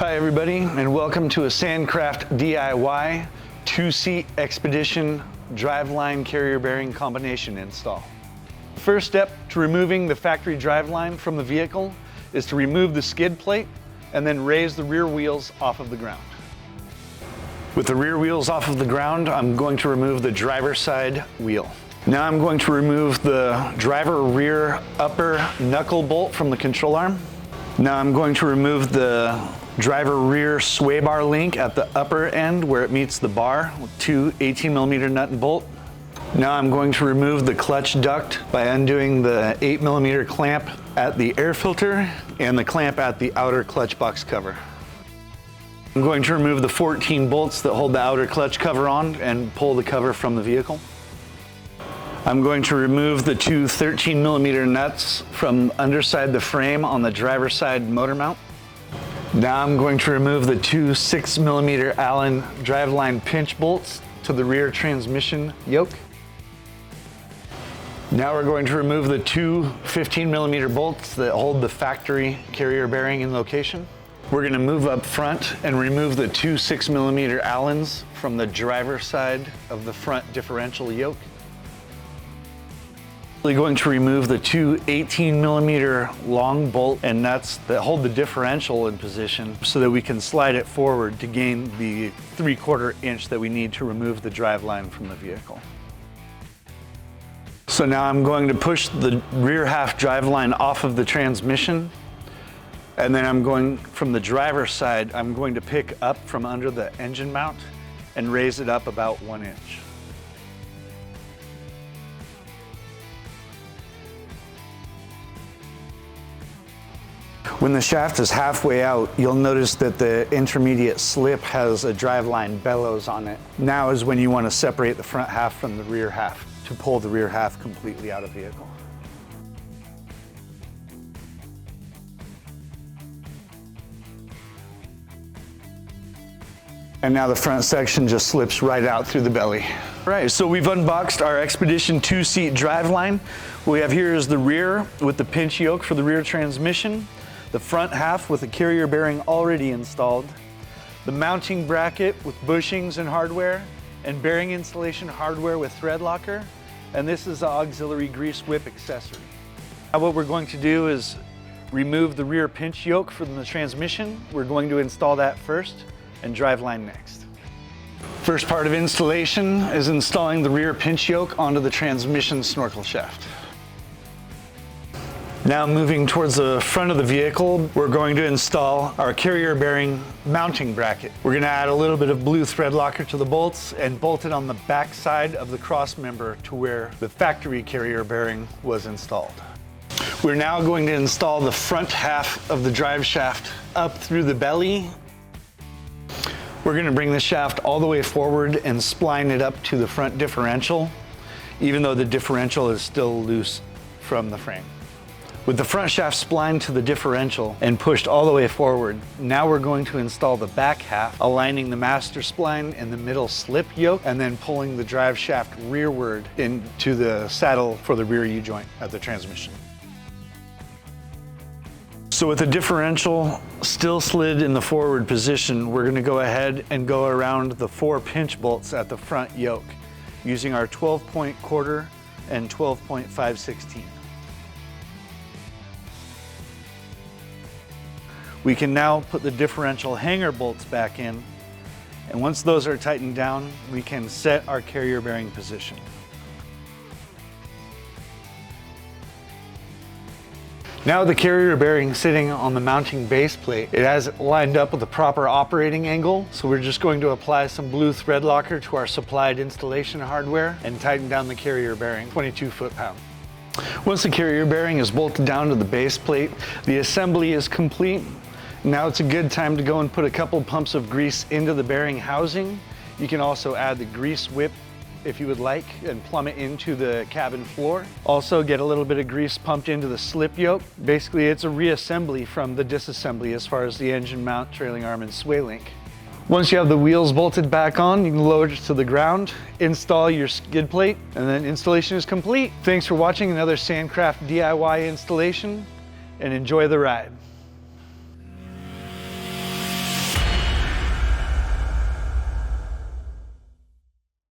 Hi everybody, and welcome to a SANDCRAFT DIY 2-seat Xpedition driveline carrier bearing combination install. First step to removing the factory driveline from the vehicle is to remove the skid plate and then raise the rear wheels off of the ground. With the rear wheels off of the ground, I'm going to remove the driver's side wheel. Now I'm going to remove the driver rear upper knuckle bolt from the control arm. Now I'm going to remove the driver rear sway bar link at the upper end where it meets the bar with two 18mm nut and bolt. Now I'm going to remove the clutch duct by undoing the 8mm clamp at the air filter and the clamp at the outer clutch box cover. I'm going to remove the 14 bolts that hold the outer clutch cover on and pull the cover from the vehicle. I'm going to remove the two 13mm nuts from underside the frame on the driver's side motor mount. Now I'm going to remove the two 6mm Allen driveline pinch bolts to the rear transmission yoke. Now we're going to remove the two 15mm bolts that hold the factory carrier bearing in location. We're going to move up front and remove the two 6mm Allens from the driver's side of the front differential yoke. We're going to remove the two 18mm long bolt and nuts that hold the differential in position so that we can slide it forward to gain the 3/4 inch that we need to remove the driveline from the vehicle. So now I'm going to push the rear half driveline off of the transmission, and then I'm going from the driver's side, I'm going to pick up from under the engine mount and raise it up about 1 inch. When the shaft is halfway out, you'll notice that the intermediate slip has a driveline bellows on it. Now is when you want to separate the front half from the rear half to pull the rear half completely out of vehicle. And now the front section just slips right out through the belly. All right, so we've unboxed our Xpedition 2-seat driveline. What we have here is the rear with the pinch yoke for the rear transmission, the front half with the carrier bearing already installed, the mounting bracket with bushings and hardware, and bearing installation hardware with thread locker, and this is the auxiliary grease whip accessory. Now what we're going to do is remove the rear pinch yoke from the transmission. We're going to install that first and driveline next. First part of installation is installing the rear pinch yoke onto the transmission snorkel shaft. Now moving towards the front of the vehicle, we're going to install our carrier bearing mounting bracket. We're going to add a little bit of blue thread locker to the bolts and bolt it on the back side of the cross member to where the factory carrier bearing was installed. We're now going to install the front half of the drive shaft up through the belly. We're going to bring the shaft all the way forward and spline it up to the front differential, even though the differential is still loose from the frame. With the front shaft splined to the differential and pushed all the way forward, now we're going to install the back half, aligning the master spline and the middle slip yoke, and then pulling the drive shaft rearward into the saddle for the rear U-joint at the transmission. So with the differential still slid in the forward position, we're going to go ahead and go around the 4 pinch bolts at the front yoke using our 12-point quarter and 12-point 5/16. We can now put the differential hanger bolts back in, and once those are tightened down, we can set our carrier bearing position. Now the carrier bearing sitting on the mounting base plate, it has it lined up with the proper operating angle, so we're just going to apply some blue thread locker to our supplied installation hardware and tighten down the carrier bearing 22 foot-pound. Once the carrier bearing is bolted down to the base plate, the assembly is complete. Now it's a good time to go and put a couple pumps of grease into the bearing housing. You can also add the grease whip if you would like and plumb it into the cabin floor. Also get a little bit of grease pumped into the slip yoke. Basically it's a reassembly from the disassembly as far as the engine mount, trailing arm, and sway link. Once you have the wheels bolted back on, you can lower it to the ground, install your skid plate, and then installation is complete. Thanks for watching another SANDCRAFT DIY installation, and enjoy the ride.